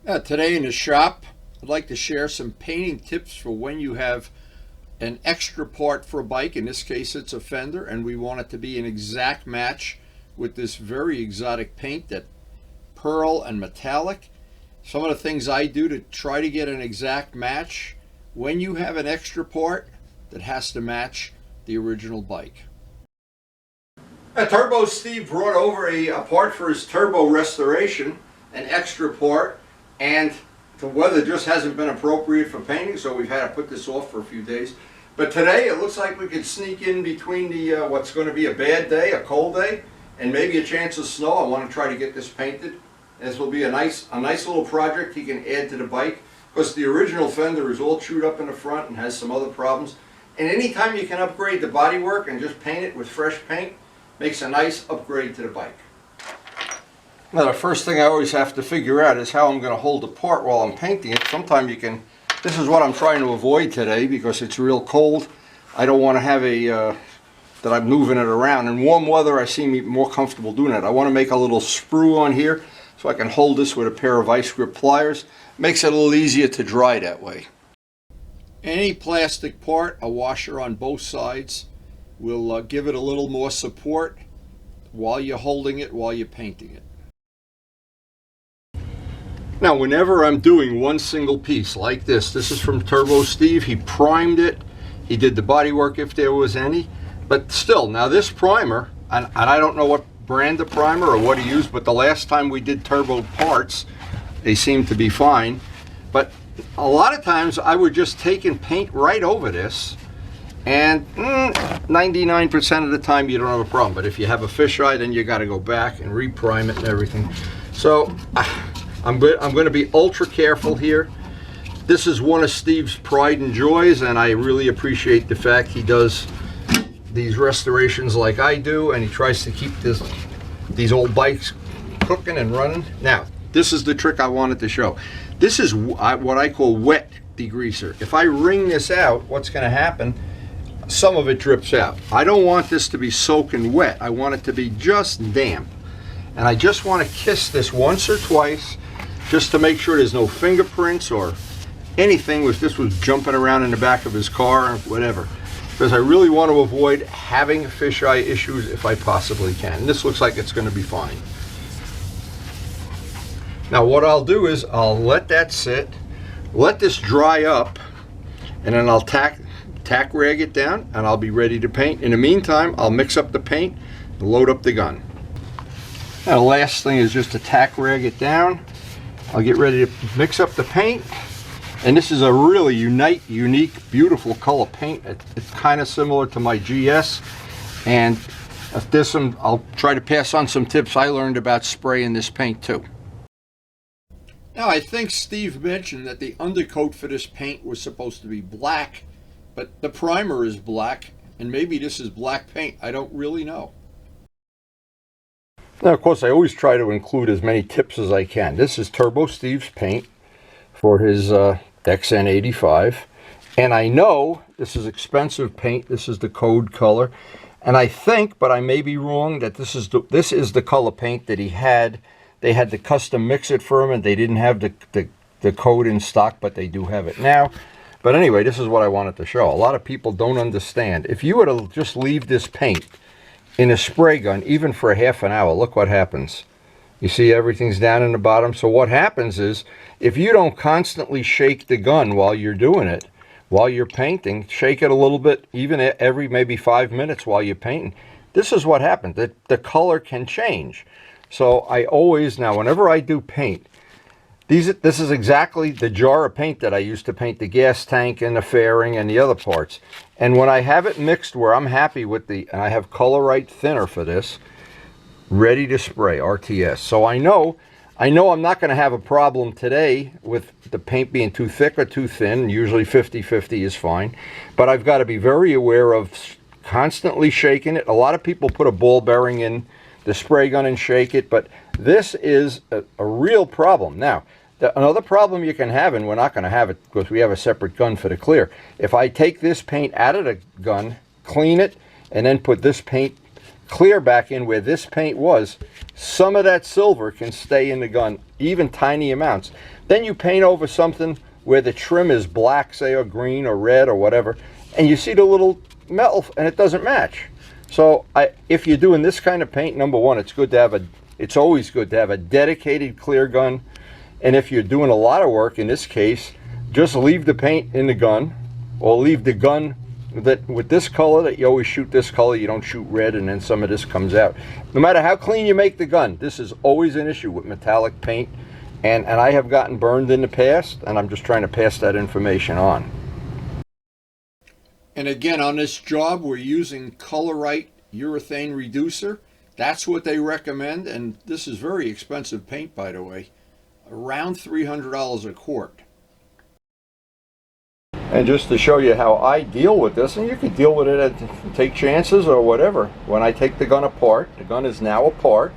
Today in the shop, I'd like to share some painting tips for when you have an extra part for a bike. In this case, it's a fender, and we want it to be an exact match with this very exotic paint, that pearl and metallic. Some of the things I do to try to get an exact match when you have an extra part that has to match the original bike. Turbo Steve brought over a part for his turbo restoration, an extra part, and the weather just hasn't been appropriate for painting, so we've had to put this off for a few days. But today it looks like we could sneak in between the what's going to be a bad day, a cold day, and maybe a chance of snow. I want to try to get this painted. This will be a nice little project he can add to the bike, because the original fender is all chewed up in the front and has some other problems. And anytime you can upgrade the bodywork and just paint it with fresh paint, makes a nice upgrade to the bike. Now, the first thing I always have to figure out is how I'm going to hold the part while I'm painting it. Sometimes you can, this is what I'm trying to avoid today because it's real cold. I don't want to have that I'm moving it around. In warm weather, I seem more comfortable doing it. I want to make a little sprue on here so I can hold this with a pair of ice grip pliers. Makes it a little easier to dry that way. Any plastic part, a washer on both sides will give it a little more support while you're holding it, while you're painting it. Now, whenever I'm doing one single piece like this is from Turbo Steve. He primed it. He did the body work if there was any. But still, now this primer, and I don't know what brand of primer or what he used, but the last time we did turbo parts, they seemed to be fine. But a lot of times I would just take and paint right over this, and 99% of the time you don't have a problem. But if you have a fisheye, then you got to go back and reprime it and everything. So I'm going to be ultra careful here. This is one of Steve's pride and joys, and I really appreciate the fact he does these restorations like I do, and he tries to keep these old bikes cooking and running. Now, this is the trick I wanted to show. This is what I call wet degreaser. If I wring this out, what's going to happen? Some of it drips out. I don't want this to be soaking wet. I want it to be just damp. And I just want to kiss this once or twice just to make sure there's no fingerprints or anything if this was jumping around in the back of his car or whatever. Because I really want to avoid having fisheye issues if I possibly can. And this looks like it's going to be fine. Now what I'll do is I'll let that sit, let this dry up, and then I'll tack rag it down, and I'll be ready to paint. In the meantime, I'll mix up the paint and load up the gun. Now the last thing is just to tack rag it down. I'll get ready to mix up the paint, and this is a really unique, beautiful color paint. It's kind of similar to my GS, and I'll try to pass on some tips I learned about spraying this paint too. Now, I think Steve mentioned that the undercoat for this paint was supposed to be black, but the primer is black, and maybe this is black paint. I don't really know. Now, of course, I always try to include as many tips as I can. This is Turbo Steve's paint for his XN85, and I know this is expensive paint. This is the code color, and I think, but I may be wrong, that this is the color paint that he had. They had to custom mix it for him, and they didn't have the code in stock, but they do have it now. But anyway, this is what I wanted to show. A lot of people don't understand. If you were to just leave this paint in a spray gun, even for a half an hour, look what happens. You see everything's down in the bottom. So what happens is, if you don't constantly shake the gun while you're doing it, while you're painting, shake it a little bit, even every maybe 5 minutes while you're painting, this is what happens. The color can change. So I always, now whenever I do paint, this is exactly the jar of paint that I used to paint the gas tank and the fairing and the other parts. And when I have it mixed where I'm happy with and I have Color-Right thinner for this, ready to spray, RTS. So I know I'm not going to have a problem today with the paint being too thick or too thin. Usually 50-50 is fine. But I've got to be very aware of constantly shaking it. A lot of people put a ball bearing in the spray gun and shake it, but this is a real problem. Now, another problem you can have, and we're not going to have it because we have a separate gun for the clear. If I take this paint out of the gun, clean it, and then put this paint clear back in where this paint was, some of that silver can stay in the gun even tiny amounts. Then you paint over something where the trim is black, say, or green or red or whatever, and you see the little metal and it doesn't match. So if you're doing this kind of paint, number one, it's always good to have a dedicated clear gun. And if you're doing a lot of work, in this case, just leave the paint in the gun, or leave the gun that with this color, that you always shoot this color, you don't shoot red and then some of this comes out. No matter how clean you make the gun, this is always an issue with metallic paint, and I have gotten burned in the past, and I'm just trying to pass that information on. And again, on this job, we're using Color-Right urethane reducer. That's what they recommend, and this is very expensive paint, by the way, around $300 a quart. And just to show you how I deal with this, and you can deal with it and take chances or whatever. When I take the gun apart, the gun is now apart,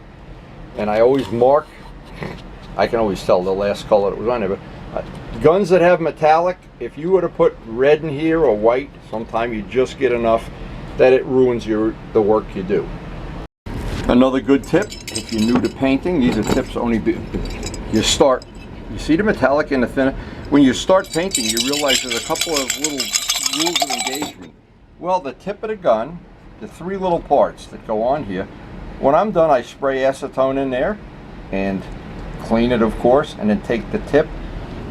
and I always mark, I can always tell the last color that was on there, but guns that have metallic, if you were to put red in here or white, sometimes you just get enough that it ruins the work you do. Another good tip, if you're new to painting, these are tips you see the metallic in the thinner. When you start painting, you realize there's a couple of little rules of engagement. Well, the tip of the gun, the three little parts that go on here, when I'm done, I spray acetone in there and clean it, of course, and then take the tip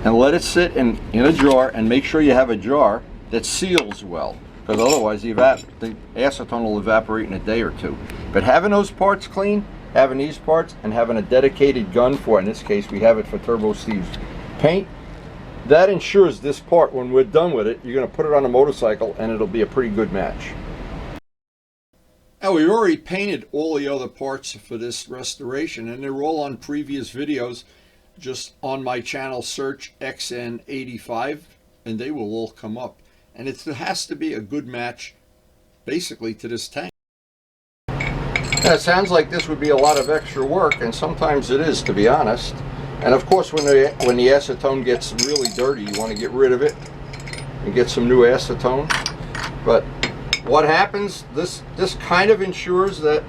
and let it sit in a jar, and make sure you have a jar that seals well, because otherwise the acetone will evaporate in a day or two. But having those parts clean, having these parts, and having a dedicated gun for, in this case we have it for Turbo Steve's paint, that ensures this part, when we're done with it, you're going to put it on a motorcycle and it'll be a pretty good match. Now, we already painted all the other parts for this restoration, and they're all on previous videos. Just on my channel, search XN85 and they will all come up. And it has to be a good match basically to this tank. Now, it sounds like this would be a lot of extra work, and sometimes it is, to be honest. And of course, when the acetone gets really dirty, you want to get rid of it and get some new acetone. But what happens, this kind of ensures that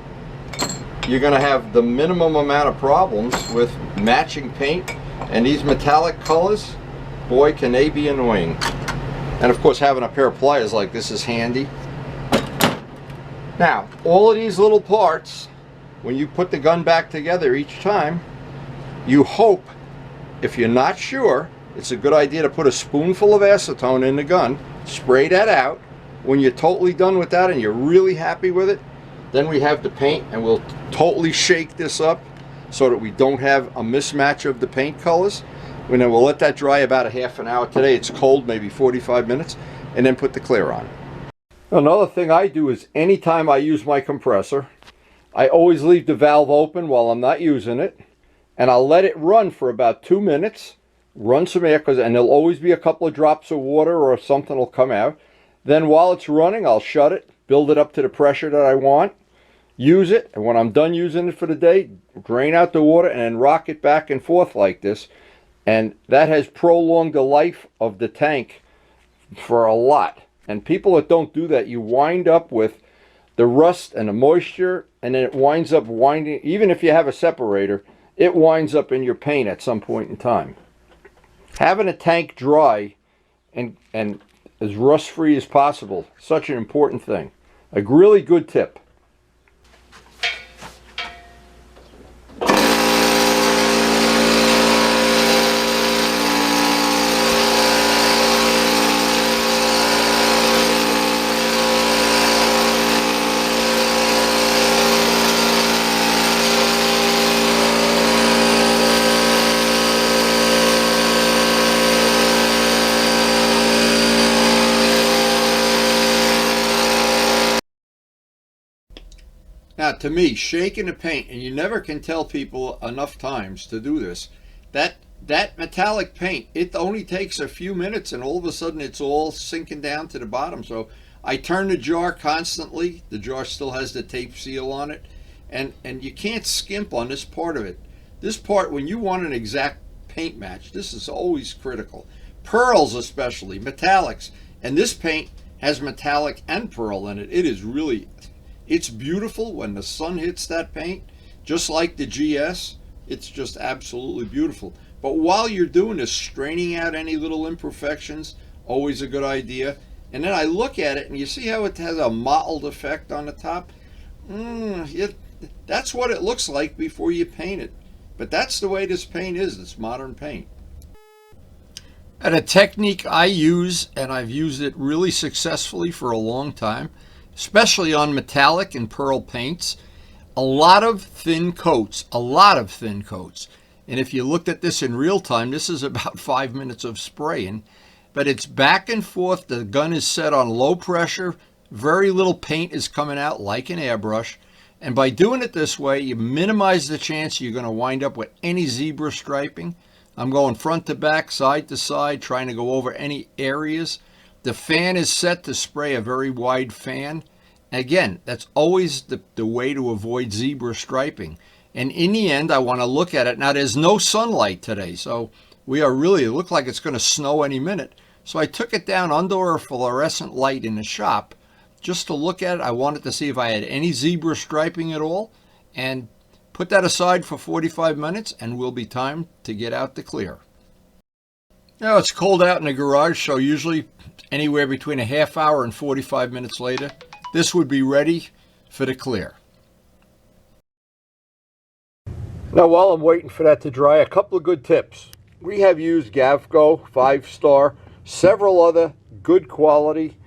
you're going to have the minimum amount of problems with matching paint. And these metallic colors, boy, can they be annoying. And of course, having a pair of pliers like this is handy. Now, all of these little parts, when you put the gun back together each time, you hope, if you're not sure, it's a good idea to put a spoonful of acetone in the gun, spray that out. When you're totally done with that and you're really happy with it, then we have the paint, and we'll totally shake this up so that we don't have a mismatch of the paint colors. And then we'll let that dry about a half an hour. Today it's cold, maybe 45 minutes, and then put the clear on. Another thing I do is anytime I use my compressor, I always leave the valve open while I'm not using it, and I'll let it run for about 2 minutes, run some air, and there'll always be a couple of drops of water or something will come out. Then while it's running, I'll shut it, build it up to the pressure that I want, use it, and when I'm done using it for the day, drain out the water and then rock it back and forth like this. And that has prolonged the life of the tank for a lot. And people that don't do that, you wind up with the rust and the moisture, and then it winds up winding, even if you have a separator, it winds up in your paint at some point in time. Having a tank dry and as rust-free as possible, such an important thing. A really good tip. Now, to me, shaking the paint, and you never can tell people enough times to do this, that metallic paint, it only takes a few minutes and all of a sudden it's all sinking down to the bottom. So I turn the jar constantly. The jar still has the tape seal on it, and you can't skimp on this part of it. This part, when you want an exact paint match, this is always critical. Pearls especially, metallics, and this paint has metallic and pearl in it. It is really, it's beautiful when the sun hits that paint, just like the GS. it's just absolutely beautiful. But while you're doing this, straining out any little imperfections, always a good idea. And then I look at it, and you see how it has a mottled effect on the top? That's what it looks like before you paint it. But that's the way this paint is, this modern paint. And a technique I use, and I've used it really successfully for a long time, especially on metallic and pearl paints, a lot of thin coats. And if you looked at this in real time, this is about 5 minutes of spraying. But it's back and forth. The gun is set on low pressure. Very little paint is coming out like an airbrush. And by doing it this way, you minimize the chance you're going to wind up with any zebra striping. I'm going front to back, side to side, trying to go over any areas. The fan is set to spray a very wide fan. Again, that's always the way to avoid zebra striping. And in the end, I want to look at it. Now, there's no sunlight today, so we are really, it looked like it's going to snow any minute. So I took it down under a fluorescent light in the shop just to look at it. I wanted to see if I had any zebra striping at all, and put that aside for 45 minutes, and will be time to get out the clear. Now, it's cold out in the garage, so usually anywhere between a half hour and 45 minutes later, this would be ready for the clear. Now, while I'm waiting for that to dry, a couple of good tips. We have used Gavco 5-star, several other good quality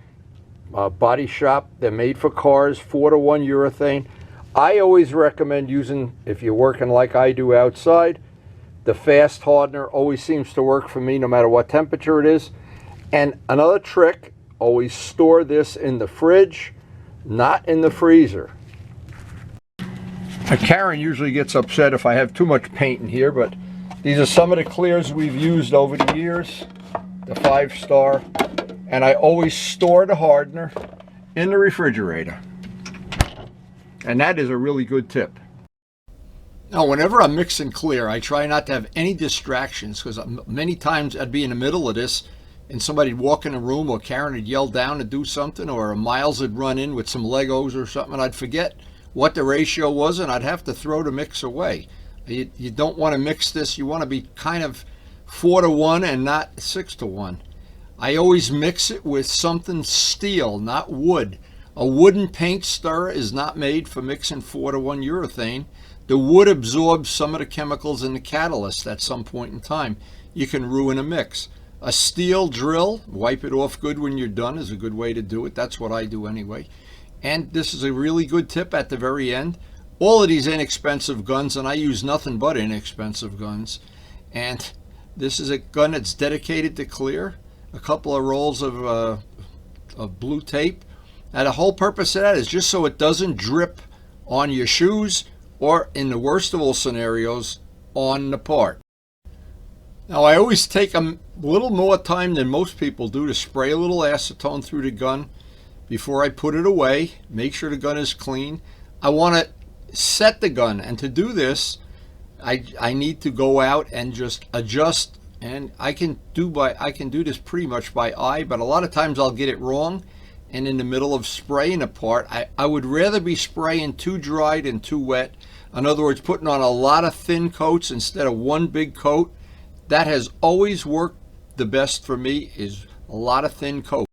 body shop. They're made for cars, 4:1 urethane. I always recommend using, if you're working like I do outside, the fast hardener always seems to work for me no matter what temperature it is. And another trick, always store this in the fridge, not in the freezer. Now, Karen usually gets upset if I have too much paint in here, but these are some of the clears we've used over the years, the 5-star, and I always store the hardener in the refrigerator. And that is a really good tip. Now, whenever I'm mixing clear, I try not to have any distractions, because many times I'd be in the middle of this and somebody'd walk in a room, or Karen would yell down to do something, or Miles would run in with some Legos or something, and I'd forget what the ratio was, and I'd have to throw the mix away. You don't want to mix this. You want to be kind of 4:1 and not 6:1. I always mix it with something steel, not wood. A wooden paint stirrer is not made for mixing 4:1 urethane. The wood absorbs some of the chemicals in the catalyst at some point in time. You can ruin a mix. A steel drill, wipe it off good when you're done, is a good way to do it. That's what I do anyway. And this is a really good tip at the very end. All of these inexpensive guns, and I use nothing but inexpensive guns. And this is a gun that's dedicated to clear. A couple of rolls of blue tape. Now, the whole purpose of that is just so it doesn't drip on your shoes, or in the worst of all scenarios, on the part. Now, I always take a little more time than most people do to spray a little acetone through the gun before I put it away. Make sure the gun is clean. I want to set the gun, and to do this, I need to go out and just adjust. And I can do this pretty much by eye, but a lot of times I'll get it wrong. And in the middle of spraying a part, I would rather be spraying too dry than too wet. In other words, putting on a lot of thin coats instead of one big coat. That has always worked the best for me, is a lot of thin coat.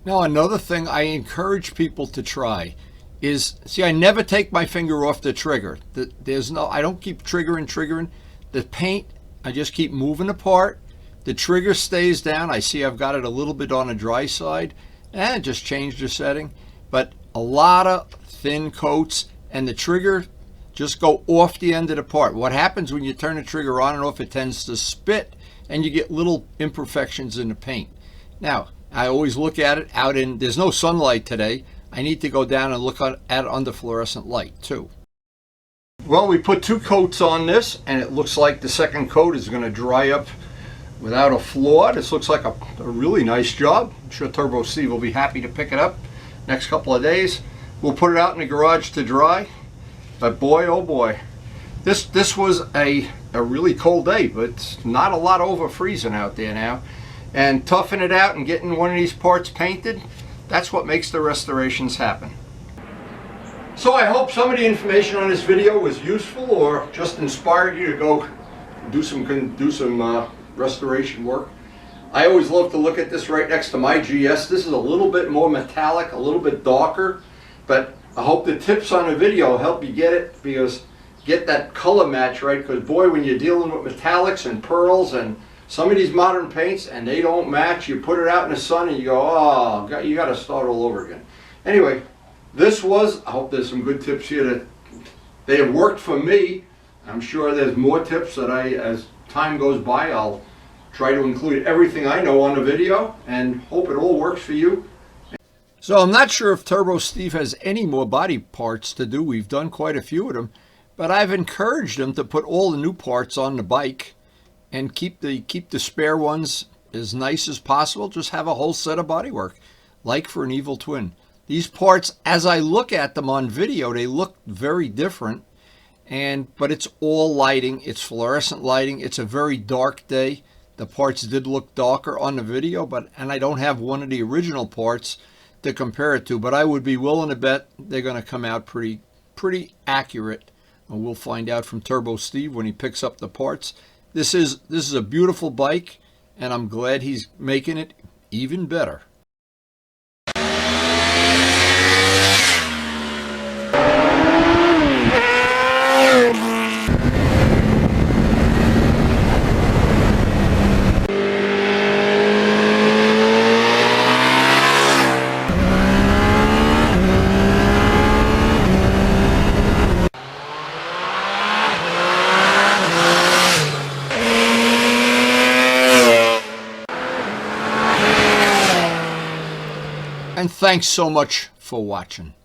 Now, another thing I encourage people to try is, see, I never take my finger off the trigger. I don't keep triggering. The paint, I just keep moving apart. The trigger stays down. I see I've got it a little bit on the dry side, and just change the setting. But a lot of thin coats, and the trigger just go off the end of the part. What happens when you turn the trigger on and off, it tends to spit, and you get little imperfections in the paint. Now, I always look at it out in, there's no sunlight today. I need to go down and look at it under fluorescent light too. Well, we put 2 coats on this, and it looks like the second coat is going to dry up without a flaw. This looks like a really nice job. I'm sure Turbo Steve will be happy to pick it up next couple of days. We'll put it out in the garage to dry. But boy, oh boy, this was a really cold day, but it's not a lot over freezing out there now. And toughing it out and getting one of these parts painted, that's what makes the restorations happen. So I hope some of the information on this video was useful or just inspired you to go do some restoration work. I always love to look at this right next to my GS. This is a little bit more metallic, a little bit darker, but I hope the tips on the video help you get that color match right, because boy, when you're dealing with metallics and pearls and some of these modern paints and they don't match, you put it out in the sun and you go, oh, you got to start all over again. Anyway, I hope there's some good tips here that they have worked for me. I'm sure there's more tips that as time goes by, I'll try to include everything I know on the video and hope it all works for you. So I'm not sure if Turbo Steve has any more body parts to do. We've done quite a few of them, but I've encouraged him to put all the new parts on the bike and keep the spare ones as nice as possible. Just have a whole set of bodywork, like for an Evil Twin. These parts, as I look at them on video, they look very different, but it's all lighting. It's fluorescent lighting. It's a very dark day. The parts did look darker on the video, and I don't have one of the original parts to compare it to, but I would be willing to bet they're going to come out pretty accurate. And we'll find out from Turbo Steve when he picks up the parts. This is a beautiful bike, and I'm glad he's making it even better. And thanks so much for watching.